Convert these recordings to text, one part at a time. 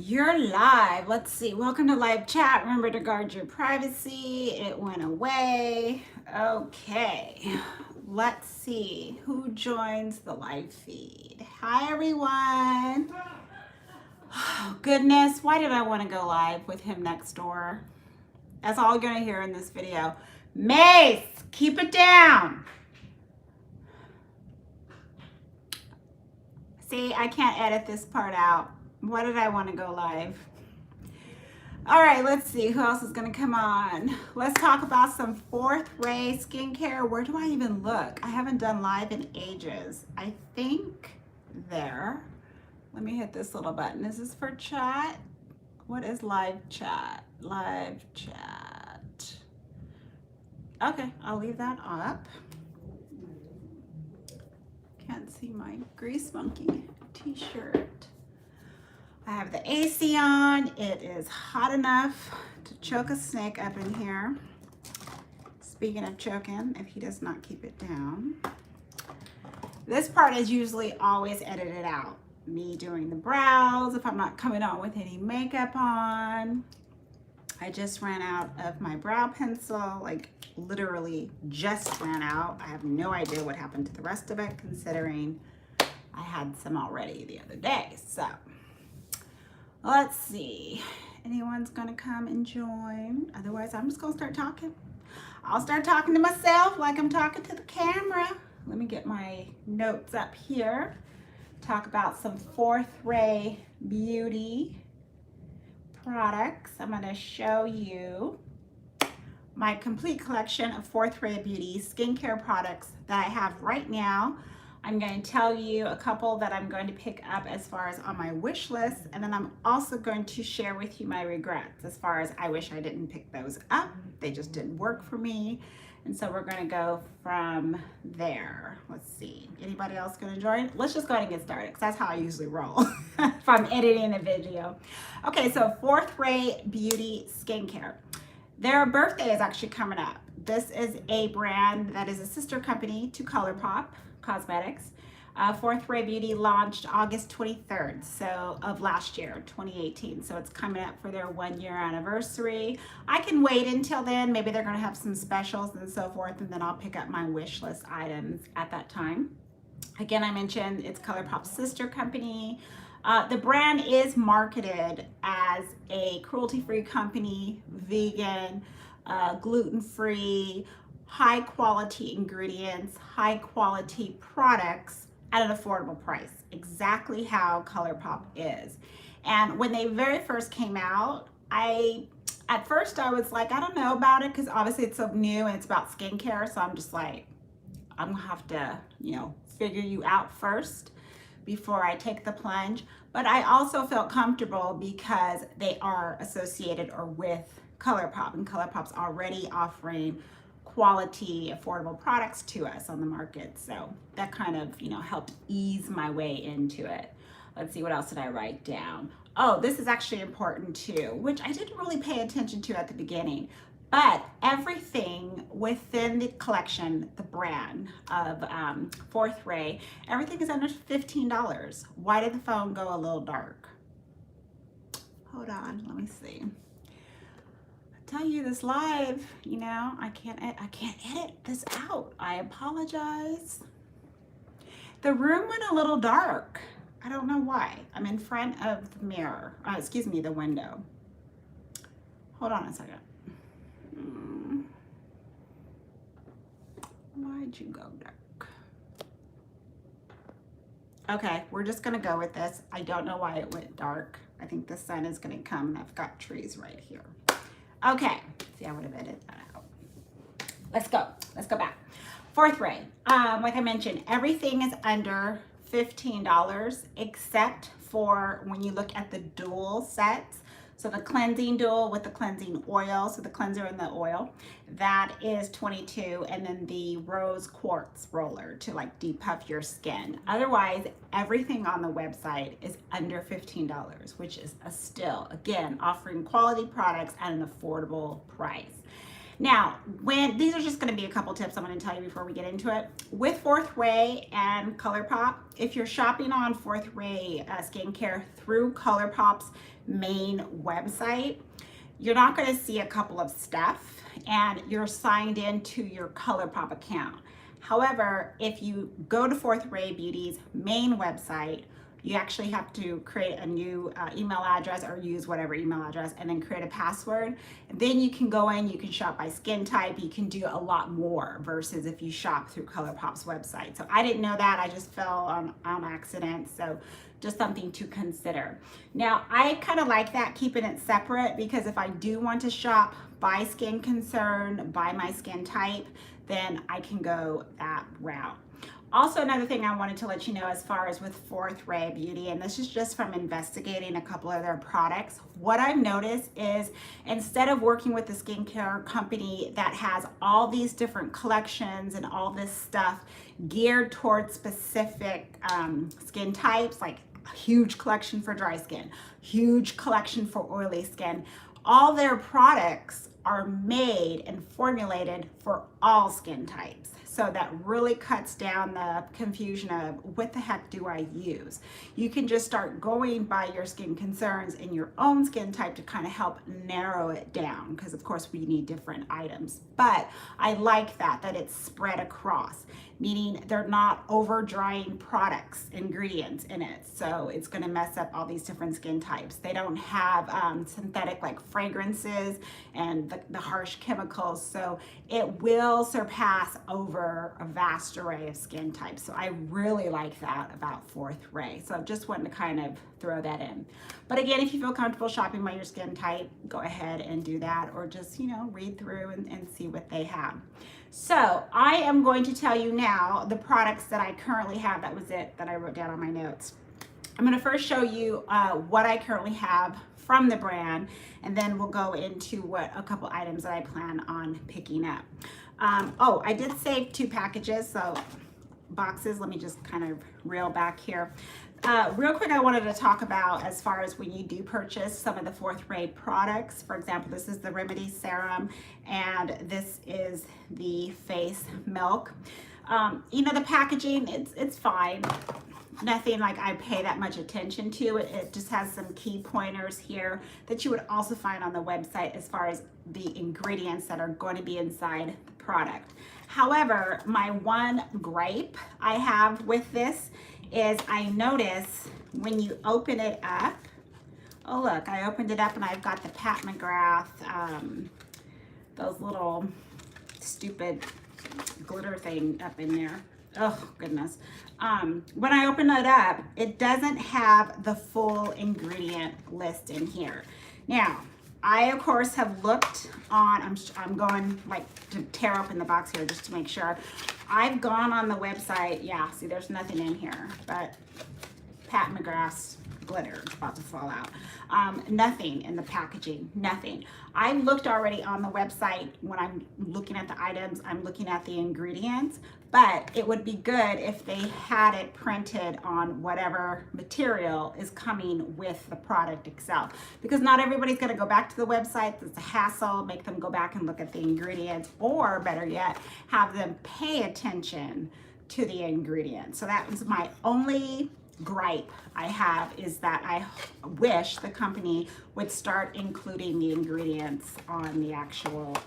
You're live. Let's see. Welcome to live chat. Remember to guard your privacy. It went away. Okay. Let's see who joins the live feed. Hi, everyone. Oh, goodness. Why did I want to go live with him next door? That's all you're going to hear in this video. Mace, keep it down. See, I can't edit this part out. Why did I want to go live? All right, let's see who else is going to come on. Let's talk about some fourth ray skincare. Where do I even look? I haven't done live in ages. I think there. Let me hit this little button. Is this for chat? What is live chat? Live chat. Okay, I'll leave that up. Can't see my grease monkey t-shirt. I have the AC on. It is hot enough to choke a snake up in here. Speaking of choking, if he does not keep it down. This part is usually always edited out. Me doing the brows, if I'm not coming on with any makeup on. I just ran out of my brow pencil, like literally just ran out. I have no idea what happened to the rest of it, considering I had some already the other day. So let's see. Anyone's gonna come and join? Otherwise, I'm just gonna start talking. I'll start talking to myself like I'm talking to the camera. Let me get my notes up here. Talk about some fourth ray beauty products. I'm gonna show you my complete collection of fourth ray beauty skincare products that I have right now. I'm going to tell you a couple that I'm going to pick up as far as on my wish list, and then I'm also going to share with you my regrets as far as I wish I didn't pick those up. They just didn't work for me. And so we're going to go from there. Let's see. Anybody else going to join? Let's just go ahead and get started, because that's how I usually roll if I'm editing a video. Okay, so fourth ray beauty skincare. Their birthday is actually coming up. This is a brand that is a sister company to ColourPop Cosmetics. Fourth Ray Beauty launched August 23rd, so of last year, 2018. So it's coming up for their 1-year anniversary. I can wait until then. Maybe they're going to have some specials and so forth, and then I'll pick up my wish list items at that time. Again, I mentioned it's ColourPop's sister company. The brand is marketed as a cruelty-free company, vegan, gluten-free, high quality ingredients, high quality products at an affordable price, exactly how ColourPop is. And when they very first came out, at first I was like, I don't know about it, because obviously it's so new and it's about skincare. So I'm just like, I'm gonna have to, figure you out first before I take the plunge. But I also felt comfortable because they are associated or with ColourPop, and ColourPop's already offering quality, affordable products to us on the market. So that kind of, helped ease my way into it. Let's see, what else did I write down? Oh, this is actually important too, which I didn't really pay attention to at the beginning, but everything within the collection, the brand of Fourth Ray, everything is under $15. Why did the phone go a little dark? Hold on, let me see. Tell you this live, I can't edit this out. I apologize. The room went a little dark. I don't know why. I'm in front of the mirror. The window. Hold on a second. Why'd you go dark? Okay, we're just gonna go with this. I don't know why it went dark. I think the sun is gonna come, and I've got trees right here. Okay, see, I would have edited that out. Let's go back. Fourth Ray, like I mentioned, everything is under $15 except for when you look at the dual sets. So the cleansing dual with the cleansing oil, so the cleanser and the oil, that is $22, and then the rose quartz roller to like depuff your skin. Otherwise, everything on the website is under $15, which is still, again, offering quality products at an affordable price. Now, these are just going to be a couple tips I'm going to tell you before we get into it. With Fourth Ray and ColourPop, if you're shopping on Fourth Ray skincare through ColourPop's main website, you're not going to see a couple of stuff, and you're signed into your ColourPop account. However, if you go to Fourth Ray Beauty's main website, you actually have to create a new email address, or use whatever email address, and then create a password. And then you can go in, you can shop by skin type, you can do a lot more versus if you shop through ColourPop's website. So I didn't know that, I just fell on accident. So just something to consider. Now, I kind of like that, keeping it separate, because if I do want to shop by skin concern, by my skin type, then I can go that route. Also, another thing I wanted to let you know as far as with Fourth Ray Beauty, and this is just from investigating a couple of their products, what I've noticed is instead of working with a skincare company that has all these different collections and all this stuff geared towards specific skin types, like a huge collection for dry skin, huge collection for oily skin, all their products are made and formulated for all skin types. So that really cuts down the confusion of what the heck do I use? You can just start going by your skin concerns and your own skin type to kind of help narrow it down, because of course we need different items. But I like that it's spread across, meaning they're not over drying products, ingredients in it. So it's gonna mess up all these different skin types. They don't have synthetic like fragrances and the harsh chemicals. So it will surpass over a vast array of skin types. So I really like that about Fourth Ray. So I just wanted to kind of throw that in. But again, if you feel comfortable shopping by your skin type, go ahead and do that, or just, you know, read through and see what they have. So I am going to tell you now the products that I currently have. That was it that I wrote down on my notes. I'm going to first show you what I currently have from the brand, and then we'll go into what a couple items that I plan on picking up. Oh, I did save 2 packages, so boxes. Let me just kind of reel back here. Real quick, I wanted to talk about as far as when you do purchase some of the Fourth Ray products. For example, this is the Remedy Serum, and this is the Face Milk. You know, the packaging, it's fine. Nothing like I pay that much attention to. It just has some key pointers here that you would also find on the website as far as the ingredients that are going to be inside the product. However, my one gripe I have with this is I notice when you open it up, oh look, I opened it up and I've got the Pat McGrath, those little stupid glitter thing up in there. Oh goodness. When I open it up, it doesn't have the full ingredient list in here. Now, I of course have looked on, I'm going like to tear open the box here just to make sure. I've gone on the website, yeah, see there's nothing in here, but Pat McGrath's glitter is about to fall out. Nothing in the packaging, nothing. I looked already on the website. When I'm looking at the items, I'm looking at the ingredients, but it would be good if they had it printed on whatever material is coming with the product itself, because not everybody's going to go back to the website. It's a hassle, make them go back and look at the ingredients, or better yet, have them pay attention to the ingredients. So that was my only gripe I have, is that I wish the company would start including the ingredients on the actual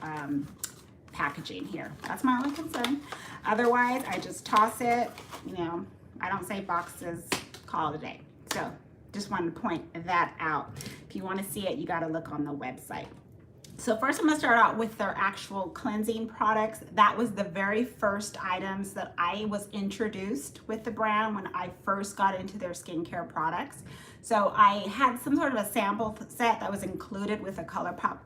packaging here. That's my only concern. Otherwise, I just toss it, you know, I don't save boxes, call it a day. So just wanted to point that out. If you want to see it, you got to look on the website. So first I'm going to start out with their actual cleansing products. That was the very first items that I was introduced with the brand when I first got into their skincare products. So I had some sort of a sample set that was included with a ColourPop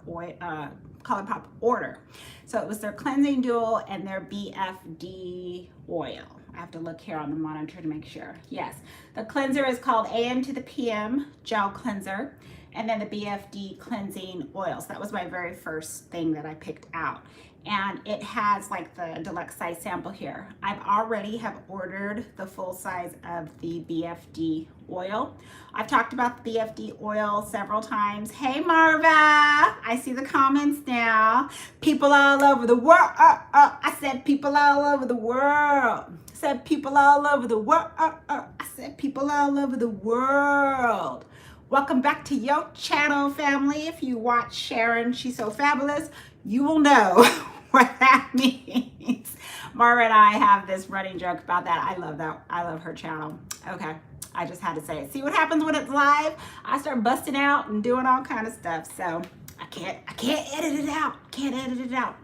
order. So it was their cleansing duo and their BFD oil. I have to look here on the monitor to make sure. Yes, the cleanser is called AM to the PM Gel Cleanser, and then the BFD cleansing oils. That was my very first thing that I picked out. and it has like the deluxe size sample here. I've already have ordered the full size of the BFD oil. I've talked about the BFD oil several times. Hey Marva, I see the comments now. People all over the world. I said people all over the world. I said people all over the world. I said people all over the world. Welcome back to your channel, family. If you watch Sharon, she's so fabulous, you will know what that means. Mara and I have this running joke about that. I love that. I love her channel. Okay, I just had to say it. See what happens when it's live? I start busting out and doing all kind of stuff. So I can't edit it out. Can't edit it out.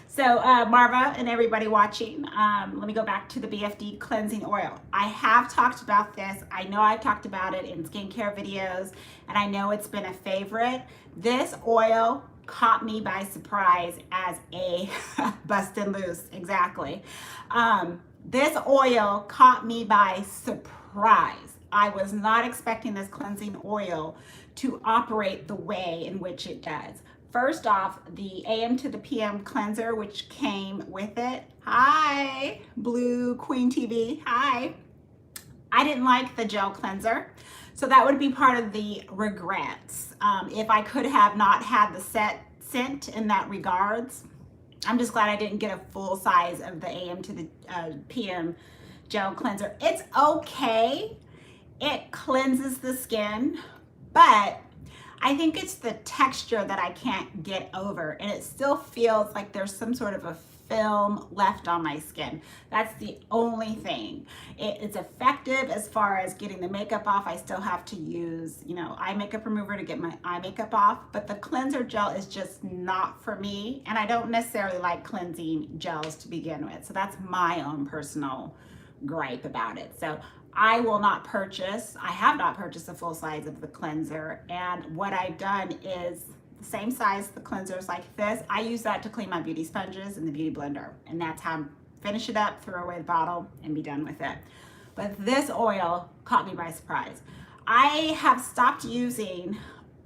So Marva and everybody watching, let me go back to the BFD cleansing oil. I have talked about this. I know I've talked about it in skincare videos, and I know it's been a favorite. This oil caught me by surprise as a bustin' loose, exactly. This oil caught me by surprise. I was not expecting this cleansing oil to operate the way in which it does. First off, the AM to the PM cleanser, which came with it. Hi, Blue Queen TV, hi. I didn't like the gel cleanser, so that would be part of the regrets. If I could have not had the set scent in that regards, I'm just glad I didn't get a full size of the AM to the PM gel cleanser. It's okay, it cleanses the skin, but I think it's the texture that I can't get over, and it still feels like there's some sort of a film left on my skin. That's the only thing. It's effective as far as getting the makeup off. I still have to use, eye makeup remover to get my eye makeup off, but the cleanser gel is just not for me, and I don't necessarily like cleansing gels to begin with. So that's my own personal gripe about it. So I will not purchase, I have not purchased a full size of the cleanser, and what I've done is the same size, the cleansers like this, I use that to clean my beauty sponges in the beauty blender, and that's how I finish it up, throw away the bottle, and be done with it. But this oil caught me by surprise. I have stopped using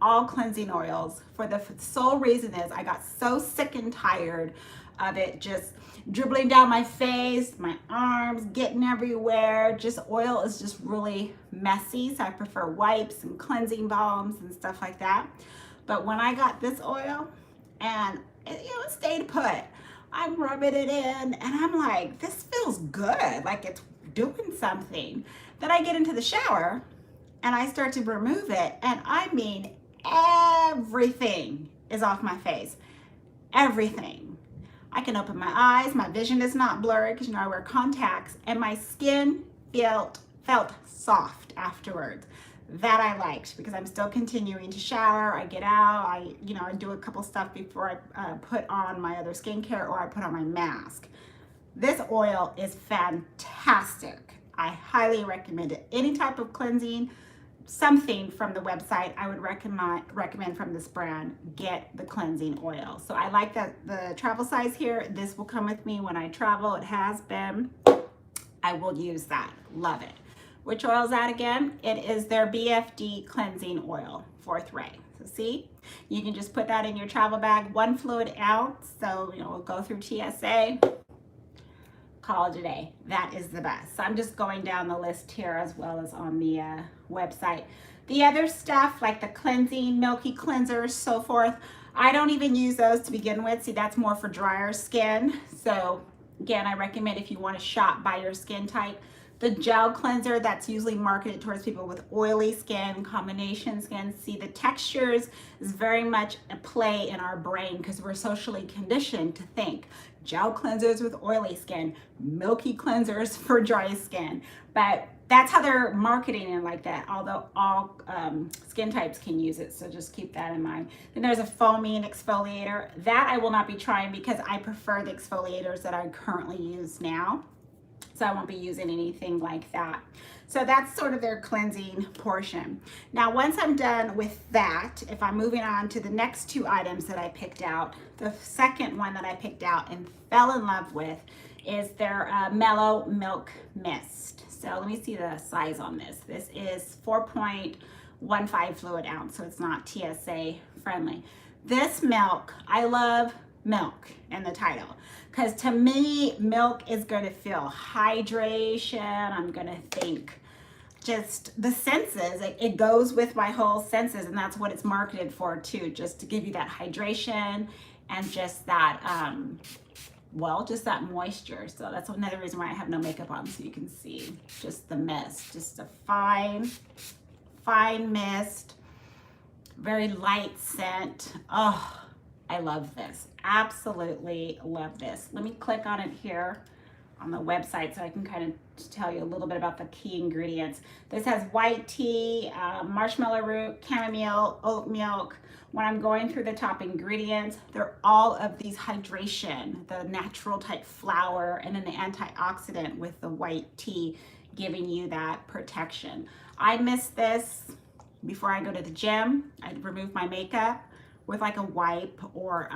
all cleansing oils for the sole reason is I got so sick and tired of it just dribbling down my face, my arms, getting everywhere. Just oil is just really messy, so I prefer wipes and cleansing balms and stuff like that. But when I got this oil, and it stayed put, I'm rubbing it in, and I'm like, this feels good, like it's doing something. Then I get into the shower, and I start to remove it, and I mean, everything is off my face. Everything. I can open my eyes, my vision is not blurry because I wear contacts, and my skin felt soft afterwards. That I liked because I'm still continuing to shower. I get out, I do a couple stuff before I put on my other skincare or I put on my mask. This oil is fantastic. I highly recommend it. Any type of cleansing, something from the website, I would recommend from this brand, get the cleansing oil. So I like that the travel size here. This will come with me when I travel. It has been. I will use that. Love it. Which oil is that again? It is their BFD cleansing oil, 4th ray. So see, you can just put that in your travel bag, 1 fluid ounce. So we'll go through TSA. Call it a day. That is the best. So I'm just going down the list here as well as on the website. The other stuff like the cleansing, milky cleansers, so forth, I don't even use those to begin with. See, that's more for drier skin. So again, I recommend if you want to shop by your skin type. The gel cleanser, that's usually marketed towards people with oily skin, combination skin. See, the textures is very much a play in our brain because we're socially conditioned to think gel cleansers with oily skin, milky cleansers for dry skin. But that's how they're marketing it like that, although all skin types can use it, so just keep that in mind. Then there's a foaming exfoliator. That I will not be trying because I prefer the exfoliators that I currently use now. So I won't be using anything like that. So that's sort of their cleansing portion. Now, once I'm done with that, if I'm moving on to the next 2 items that I picked out, the second one that I picked out and fell in love with is their Mellow Milk Mist. So let me see the size on this. This is 4.15 fluid ounce, so it's not TSA friendly. This milk, I love milk in the title, because to me, milk is going to feel hydration. I'm going to think just the senses. It goes with my whole senses, and that's what it's marketed for too, just to give you that hydration and just that, well, just that moisture. So that's another reason why I have no makeup on, so you can see just the mist, just a fine mist, very light scent. Oh, I love this. Absolutely love this. Let me click on it here on the website so I can kind of tell you a little bit about the key ingredients. This has white tea, marshmallow root, chamomile, oat milk. When I'm going through the top ingredients, they're all of these hydration, the natural type flower, and then the antioxidant with the white tea giving you that protection. I mix this before I go to the gym. I remove my makeup with like a wipe, or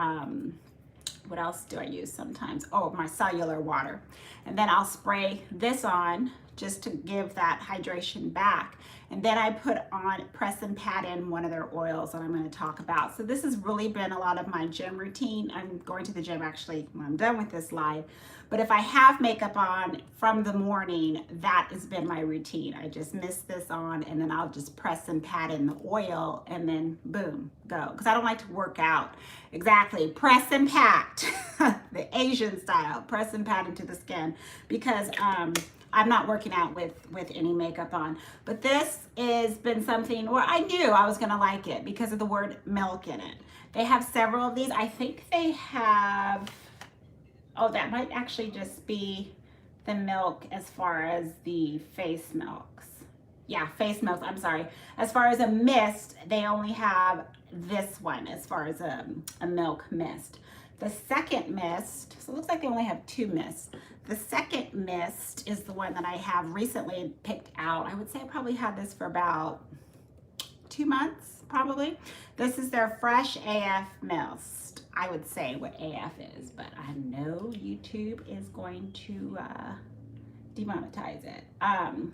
what else do I use sometimes? Oh, my cellular water. And then I'll spray this on just to give that hydration back. And then I put on, press and pat in one of their oils that I'm going to talk about. So this has really been a lot of my gym routine. I'm going to the gym actually when I'm done with this live. But if I have makeup on from the morning, that has been my routine. I just mist this on, and then I'll just press and pat in the oil, and then boom, go. Because I don't like to work out. Exactly, press and pat, the Asian style, press and pat into the skin, because I'm not working out with any makeup on. But this has been something where I knew I was gonna like it because of the word milk in it. They have several of these. I think they have, oh, that might actually just be the milk as far as the face milks. Yeah, face milks, I'm sorry. As far as a mist, they only have this one as far as a milk mist. The second mist, so it looks like they only have 2 mists. The second mist is the one that I have recently picked out. I would say I probably had this for about 2 months, probably. This is their Fresh AF Mist. I would say what AF is, but I know YouTube is going to demonetize it.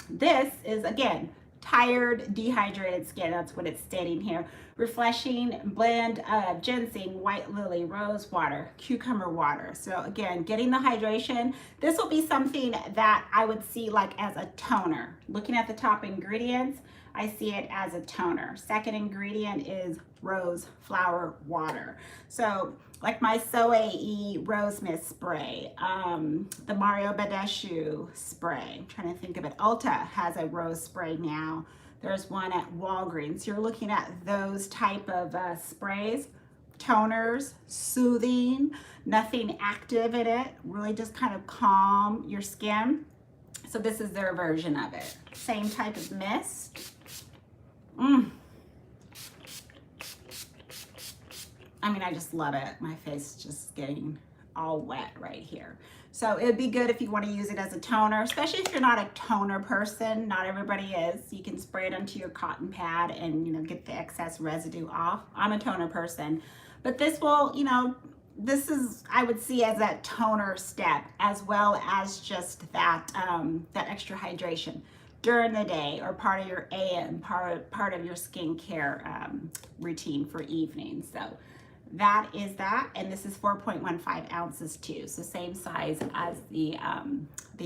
This is, again, tired, dehydrated skin. That's what it's stating here. Refreshing blend of ginseng, white lily, rose water, cucumber water. So again, getting the hydration. This will be something that I would see like as a toner. Looking at the top ingredients, I see it as a toner. Second ingredient is rose flower water. So like my Soe Rose Mist spray, the Mario Badescu spray. I'm trying to think of it. Ulta has a rose spray now. There's one at Walgreens. You're looking at those type of sprays, toners, soothing, nothing active in it, really just kind of calm your skin. So this is their version of it. Same type of mist. I mean, I just love it. My face just getting all wet right here. So it would be good if you want to use it as a toner, especially if you're not a toner person. Not everybody is. You can spray it onto your cotton pad and, you know, get the excess residue off. I'm a toner person, but this will, you know, this is, I would see as that toner step, as well as just that, that extra hydration during the day, or part of your AM, part of your skincare routine for evening. So that is that, and this is 4.15 ounces too, so same size as the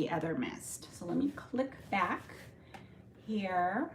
other mist. So let me click back here.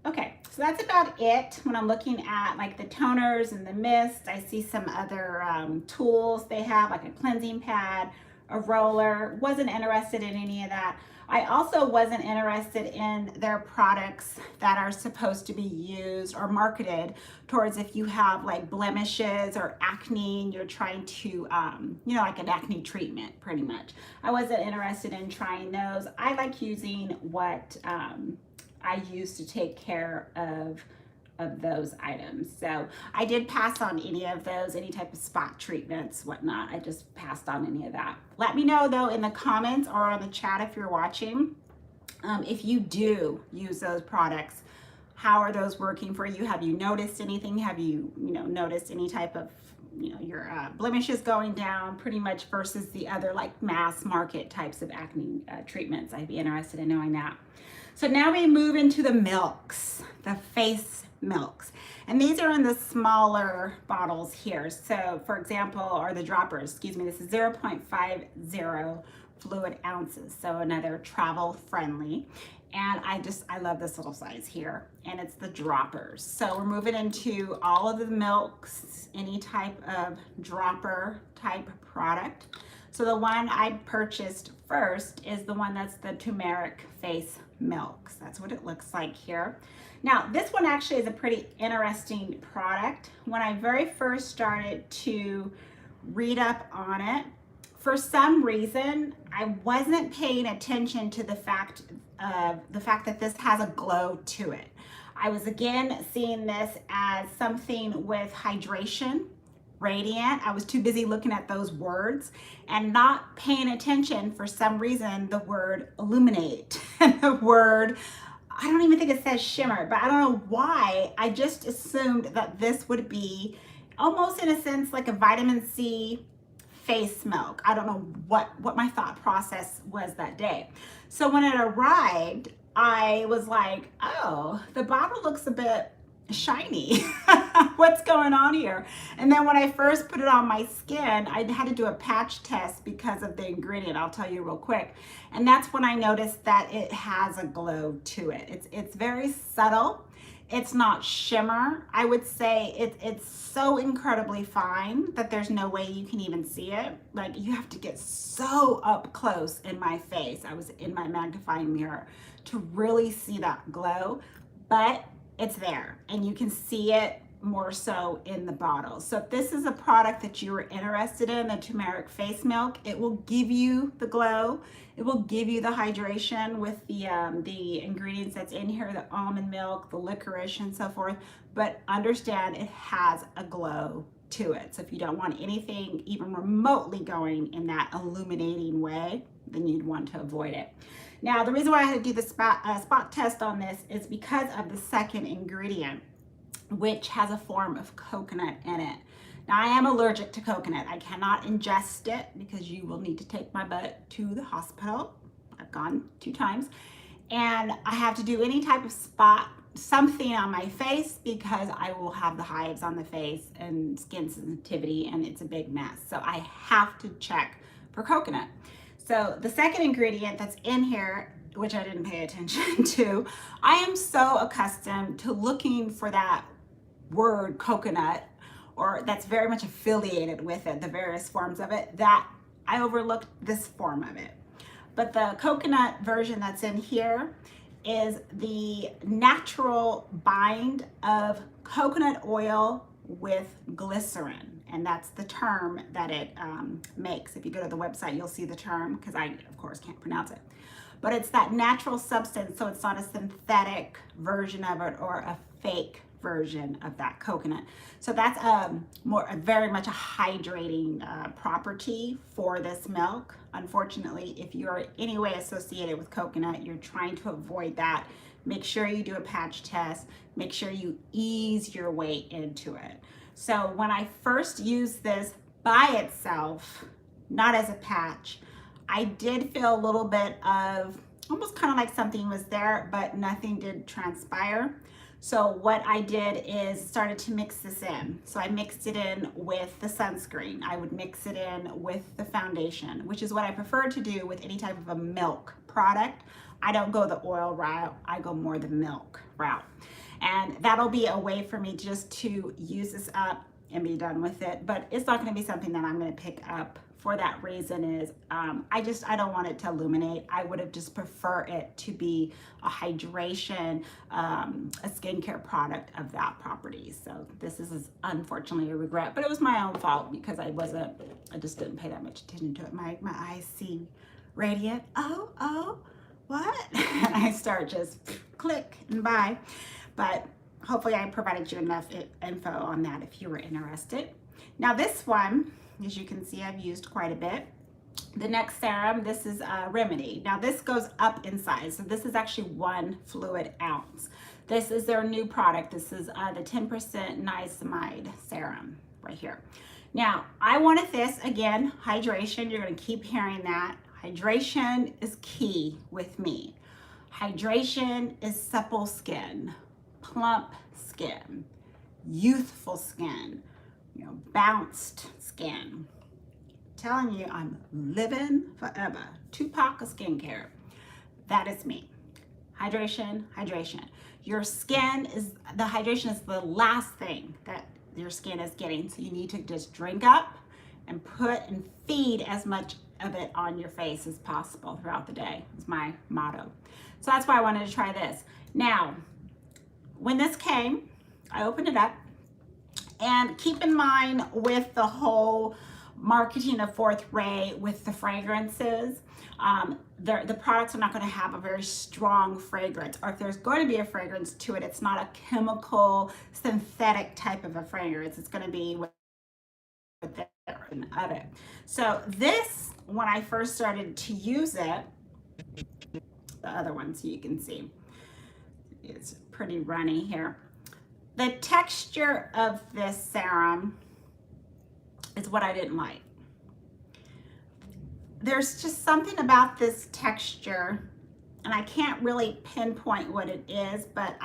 Okay, so that's about it. When I'm looking at like the toners and the mist, I see some other tools they have, like a cleansing pad, a roller. Wasn't interested in any of that. I also wasn't interested in their products that are supposed to be used or marketed towards if you have like blemishes or acne and you're trying to, you know, like an acne treatment pretty much. I wasn't interested in trying those. I like using what I use to take care of those items. So I did pass on any of those, any type of spot treatments, whatnot. I just passed on any of that. Let me know though in the comments or on the chat if you're watching, if you do use those products, how are those working for you? Have you noticed anything? Have you, noticed any type of your blemishes going down pretty much versus the other like mass market types of acne treatments. I'd be interested in knowing that. So now we move into the milks, the face milks. And these are in the smaller bottles here. So for example, or the droppers, excuse me, this is 0.50 fluid ounces. So another travel friendly. And I love this little size here, and it's the droppers. So we're moving into all of the milks, any type of dropper type product. So the one I purchased first is the one that's the Turmeric face milks. That's what it looks like here. Now this one actually is a pretty interesting product. When I very first started to read up on it, for some reason, I wasn't paying attention to the fact that this has a glow to it. I was again seeing this as something with hydration, radiant. I was too busy looking at those words and not paying attention for some reason the word illuminate and the word, I don't even think it says shimmer, but I don't know why. I just assumed that this would be almost in a sense like a vitamin C face milk. I don't know what my thought process was that day. So when it arrived, I was like, oh, the bottle looks a bit shiny. What's going on here? And then when I first put it on my skin, I had to do a patch test because of the ingredient. I'll tell you real quick. And that's when I noticed that it has a glow to it. It's very subtle. It's not shimmer. I would say it's so incredibly fine that there's no way you can even see it. Like you have to get so up close in my face. I was in my magnifying mirror to really see that glow, but it's there and you can see it more so in the bottle. So if this is a product that you are interested in, the Turmeric face milk, it will give you the glow. It will give you the hydration with the ingredients that's in here, the almond milk, the licorice and so forth, but understand it has a glow to it. So if you don't want anything even remotely going in that illuminating way, then you'd want to avoid it. Now, the reason why I had to do the spot test on this is because of the second ingredient, which has a form of coconut in it. Now, I am allergic to coconut. I cannot ingest it because you will need to take my butt to the hospital. I've gone 2 times. And I have to do any type of spot, something on my face because I will have the hives on the face and skin sensitivity and it's a big mess. So I have to check for coconut. So the second ingredient that's in here, which I didn't pay attention to, I am so accustomed to looking for that word coconut, or that's very much affiliated with it, the various forms of it, that I overlooked this form of it. But the coconut version that's in here is the natural bind of coconut oil with glycerin. And that's the term that it makes. If you go to the website, you'll see the term because I, of course, can't pronounce it. But it's that natural substance, so it's not a synthetic version of it or a fake version of that coconut. So that's very much a hydrating property for this milk. Unfortunately, if you're any way associated with coconut, you're trying to avoid that. Make sure you do a patch test. Make sure you ease your way into it. So when I first used this by itself, not as a patch, I did feel a little bit of almost kind of like something was there, but nothing did transpire. So what I did is started to mix this in. So I mixed it in with the sunscreen. I would mix it in with the foundation, which is what I prefer to do with any type of a milk product. I don't go the oil route, I go more the milk route. And that'll be a way for me just to use this up and be done with it. But it's not gonna be something that I'm gonna pick up. For that reason is, I don't want it to illuminate. I would have just prefer it to be a hydration, a skincare product of that property. So this is unfortunately a regret, but it was my own fault because I just didn't pay that much attention to it. My eyes see radiant, oh, what? And I start just click and buy. But hopefully I provided you enough info on that if you were interested. Now this one, as you can see, I've used quite a bit. The next serum, this is a Remedy. Now this goes up in size. So this is actually 1 fluid ounce. This is their new product. This is the 10% Niacinamide serum right here. Now, I wanted this, again, hydration. You're gonna keep hearing that. Hydration is key with me. Hydration is supple skin, plump skin, youthful skin, you know, bounced skin. Telling you, I'm living forever. Tupac of skincare. That is me. Hydration, hydration. Your skin is, the hydration is the last thing that your skin is getting. So you need to just drink up and put and feed as much of it on your face as possible throughout the day. Is my motto. So that's why I wanted to try this. Now, when this came, I opened it up, and keep in mind with the whole marketing of Fourth Ray with the fragrances, the products are not going to have a very strong fragrance, or if there's going to be a fragrance to it, it's not a chemical synthetic type of a fragrance. It's going to be with the of it. So this, when I first started to use it, the other one, so you can see, it's pretty runny here. The texture of this serum is what I didn't like. There's just something about this texture, and I can't really pinpoint what it is, but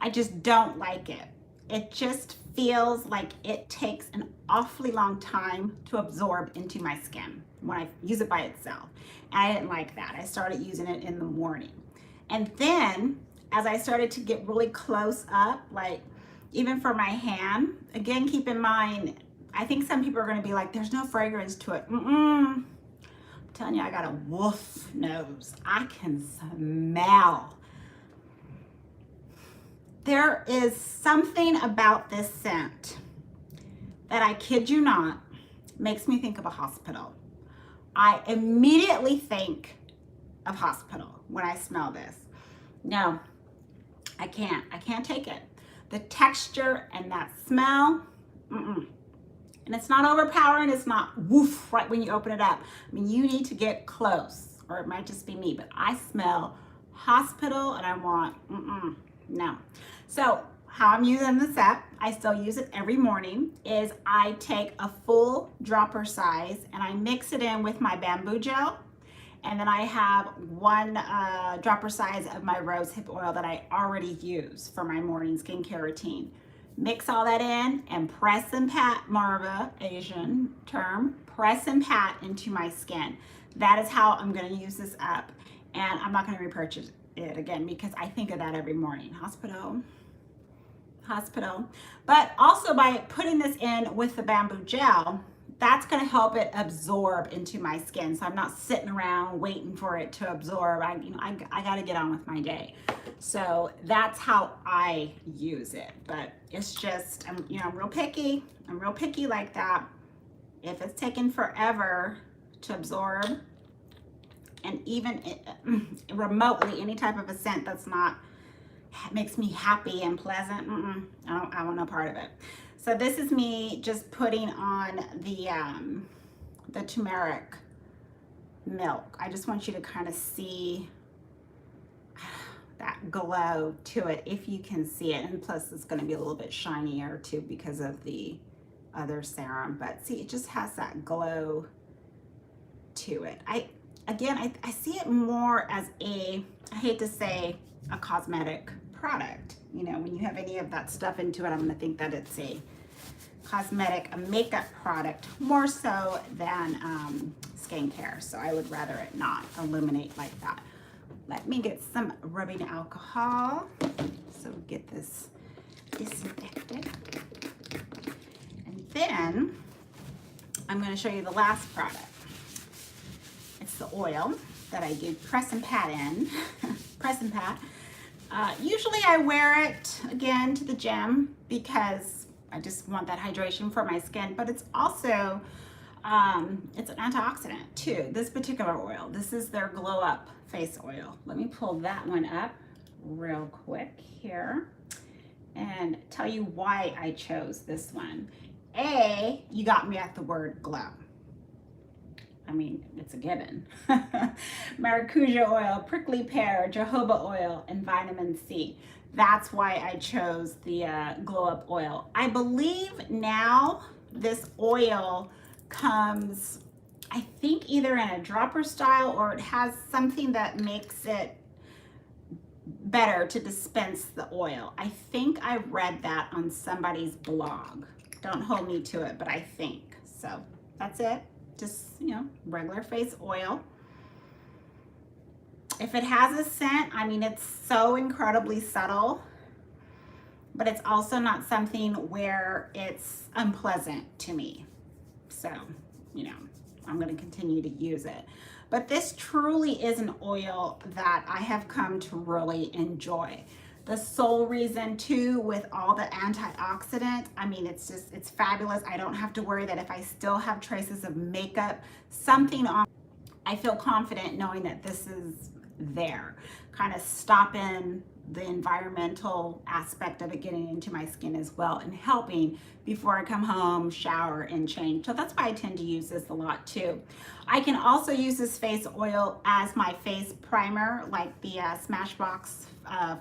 I just don't like it. It just feels like it takes an awfully long time to absorb into my skin when I use it by itself. And I didn't like that. I started using it in the morning. And then as I started to get really close up, like even for my hand, again, keep in mind, I think some people are going to be like, there's no fragrance to it. I'm telling you, I got a wolf nose. I can smell. There is something about this scent that, I kid you not, makes me think of a hospital. I immediately think of hospital when I smell this. No, I can't take it. The texture and that smell, and it's not overpowering, it's not woof right when you open it up. I mean, you need to get close, or it might just be me, but I smell hospital and I want, no. So how I'm using this up, I still use it every morning, is I take a full dropper size and I mix it in with my bamboo gel. And then I have one dropper size of my rosehip oil that I already use for my morning skincare routine. Mix all that in and press and pat, Marva, Asian term, press and pat into my skin. That is how I'm gonna use this up. And I'm not gonna repurchase it again because I think of that every morning. Hospital. But also by putting this in with the bamboo gel, that's going to help it absorb into my skin. So I'm not sitting around waiting for it to absorb. I got to get on with my day. So that's how I use it. But it's just, I'm real picky. I'm real picky like that. If it's taken forever to absorb, and even remotely any type of a scent that's not, makes me happy and pleasant, I want no part of it. So this is me just putting on the turmeric milk. I just want you to kind of see that glow to it, if you can see it. And plus it's going to be a little bit shinier too because of the other serum. But see, it just has that glow to it. I see it more as I hate to say a cosmetic product. When you have any of that stuff into it, I'm going to think that it's a makeup product more so than skincare. So I would rather it not illuminate like that. Let me get some rubbing alcohol so we get this disinfected. And then I'm going to show you the last product. It's the oil that I do press and pat in. Press and pat. Usually I wear it again to the gym because I just want that hydration for my skin, but it's also, it's an antioxidant too. This particular oil, this is their Glow Up Face Oil. Let me pull that one up real quick here and tell you why I chose this one. You got me at the word glow. I mean, it's a given. Maracuja oil, prickly pear, jojoba oil, and vitamin C. That's why I chose the Glow Up oil. I believe now this oil comes, I think, either in a dropper style or it has something that makes it better to dispense the oil. I think I read that on somebody's blog. Don't hold me to it, but I think. So that's it. Just, you know, regular face oil. If it has a scent, I mean, it's so incredibly subtle, but it's also not something where it's unpleasant to me. So, you know, I'm going to continue to use it. But this truly is an oil that I have come to really enjoy. The sole reason too, with all the antioxidant, I mean, it's fabulous. I don't have to worry that if I still have traces of makeup, something on, I feel confident knowing that this is there, kind of stopping the environmental aspect of it getting into my skin as well and helping before I come home, shower, and change. So that's why I tend to use this a lot too. I can also use this face oil as my face primer, like the Smashbox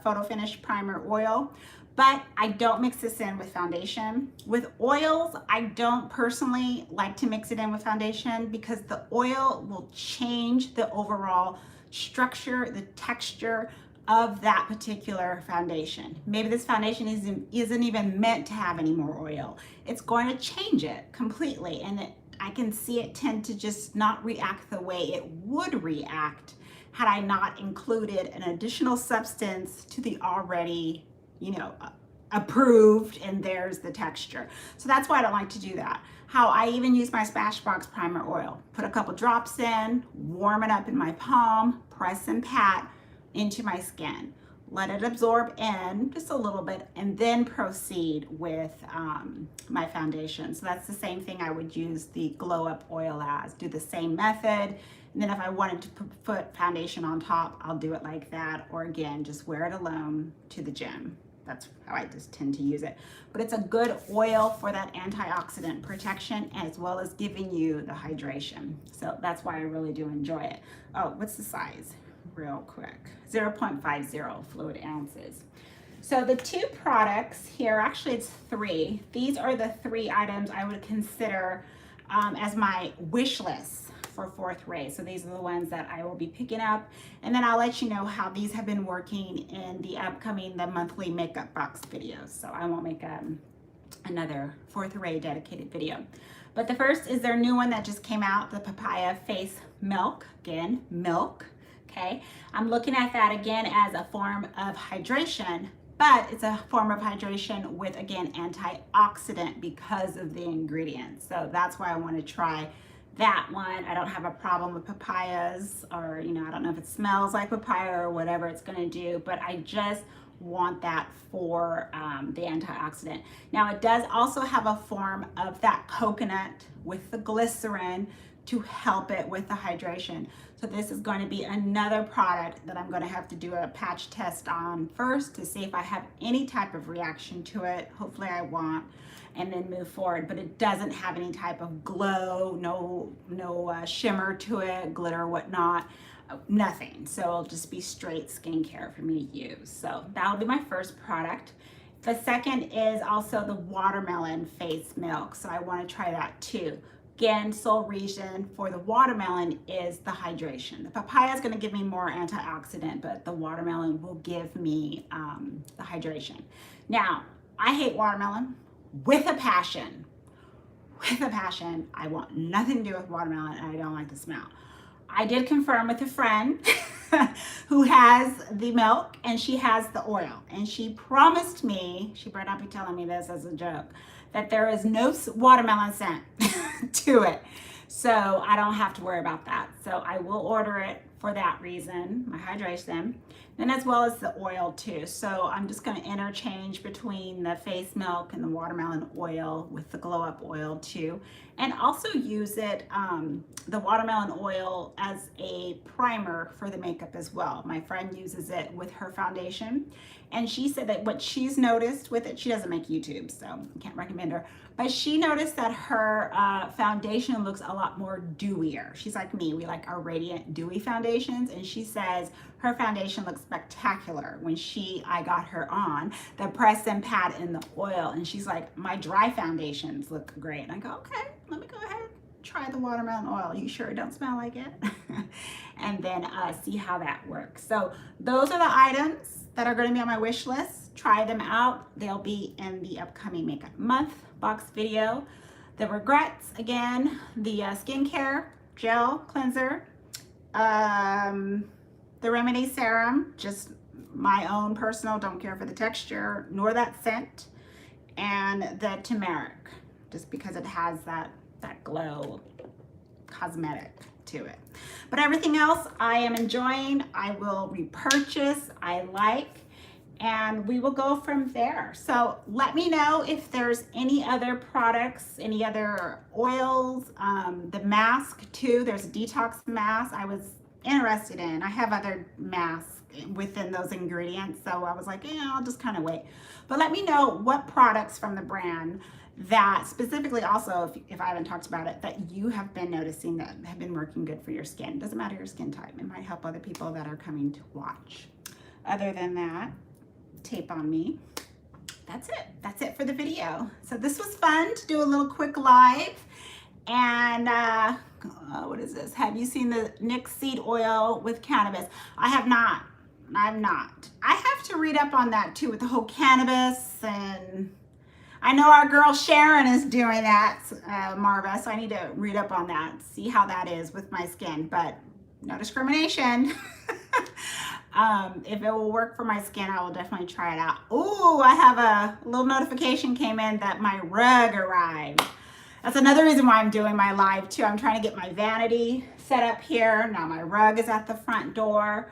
Photo Finish Primer Oil, but I don't mix this in with foundation. With oils, I don't personally like to mix it in with foundation because the oil will change the overall structure, the texture of that particular foundation. Maybe this foundation isn't even meant to have any more oil. It's going to change it completely, and I can see it tend to just not react the way it would react had I not included an additional substance to the already, you know, approved, and there's the texture. So that's why I don't like to do that. How I even use my Smashbox Primer Oil. Put a couple drops in, warm it up in my palm, press and pat into my skin. Let it absorb in just a little bit and then proceed with my foundation. So that's the same thing I would use the Glow Up Oil as. Do the same method. And then if I wanted to put foundation on top, I'll do it like that. Or again, just wear it alone to the gym. That's how I just tend to use it. But it's a good oil for that antioxidant protection as well as giving you the hydration. So that's why I really do enjoy it. Oh, what's the size? Real quick, 0.50 fluid ounces. So the two products here, actually it's three. These are the three items I would consider as my wish list for Fourth Ray. So these are the ones that I will be picking up, and then I'll let you know how these have been working in the upcoming, the monthly makeup box videos. So I won't make another Fourth Ray dedicated video. But the first is their new one that just came out, the Papaya Face Milk. Again, milk. Okay, I'm looking at that again as a form of hydration, but it's a form of hydration with, again, antioxidant because of the ingredients. So that's why I want to try that one. I don't have a problem with papayas, or, you know, I don't know if it smells like papaya or whatever it's going to do, but I just want that for the antioxidant. Now it does also have a form of that coconut with the glycerin to help it with the hydration. So this is going to be another product that I'm going to have to do a patch test on first to see if I have any type of reaction to it. Hopefully I won't, and then move forward. But it doesn't have any type of glow, no shimmer to it, glitter, whatnot, nothing. So it'll just be straight skincare for me to use. So that'll be my first product. The second is also the watermelon face milk. So I want to try that too. Again, sole reason for the watermelon is the hydration. The papaya is going to give me more antioxidant, but the watermelon will give me the hydration. Now, I hate watermelon with a passion. With a passion. I want nothing to do with watermelon, and I don't like the smell. I did confirm with a friend who has the milk and she has the oil, and she promised me, she better not be telling me this as a joke, that there is no watermelon scent to it. So I don't have to worry about that. So I will order it for that reason, my hydration, then as well as the oil too. So I'm just going to interchange between the face milk and the watermelon oil with the Glow Up oil too. And also use it, the watermelon oil, as a primer for the makeup as well. My friend uses it with her foundation, and she said that what she's noticed with it, she doesn't make YouTube, so I can't recommend her, but she noticed that her foundation looks a lot more dewier. She's like me, we like our radiant dewy foundation. foundations, and she says her foundation looks spectacular when I got her on the press and pat in the oil, and she's like, my dry foundations look great. And I go, okay, let me go ahead, try the watermelon oil. You sure it don't smell like it? And then see how that works. So those are the items that are going to be on my wish list. Try them out. They'll be in the upcoming makeup month box video. The regrets, again, the skincare gel cleanser, the Remedy Serum, just my own personal, don't care for the texture nor that scent, and the Turmeric, just because it has that glow cosmetic to it. But everything else I am enjoying. I will repurchase, I like, and we will go from there. So let me know if there's any other products, any other oils, the mask too. There's a detox mask I was interested in. I have other masks within those ingredients, so I was like, yeah, I'll just kind of wait. But let me know what products from the brand that specifically, also if I haven't talked about it, that you have been noticing that have been working good for your skin. Doesn't matter your skin type. It might help other people that are coming to watch. Other than that, tape on me. That's it. That's it for the video. So this was fun to do a little quick live. And what is this? Have you seen the Nick seed oil with cannabis? I have not. I've not. I have to read up on that too with the whole cannabis, and I know our girl Sharon is doing that, Marva, so I need to read up on that, see how that is with my skin, but no discrimination. If it will work for my skin, I will definitely try it out. Oh, I have a little notification came in that my rug arrived. That's another reason why I'm doing my live too. I'm trying to get my vanity set up here. Now my rug is at the front door.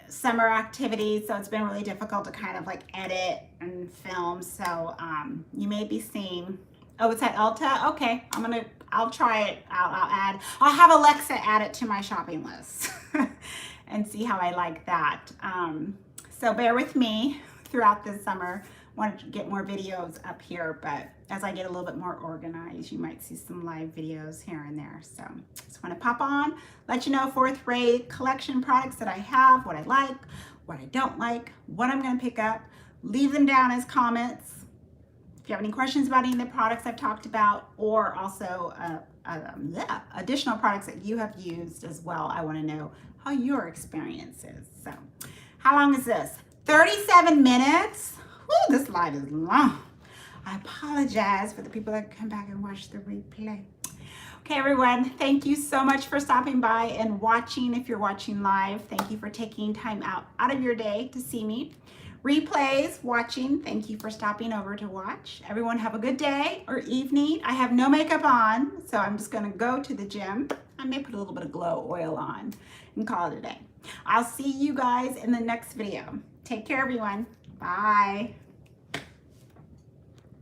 Summer activities, so it's been really difficult to kind of like edit and film. So you may be seeing, oh, it's at Ulta. Okay, I'll try it. I'll have Alexa add it to my shopping list and see how I like that. So bear with me throughout this summer. Want to get more videos up here, but as I get a little bit more organized, you might see some live videos here and there. So just want to pop on, let you know fourth rate collection products that I have, what I like, what I don't like, what I'm going to pick up. Leave them down as comments if you have any questions about any of the products I've talked about, or also additional products that you have used as well. I want to know how your experience is. So how long is this? 37 minutes. Ooh, this live is long. I apologize for the people that come back and watch the replay. Okay, everyone, thank you so much for stopping by and watching. If you're watching live, thank you for taking time out of your day to see me. Replays, watching, thank you for stopping over to watch. Everyone have a good day or evening. I have no makeup on, so I'm just gonna go to the gym. I may put a little bit of glow oil on and call it a day. I'll see you guys in the next video. Take care, everyone. Bye.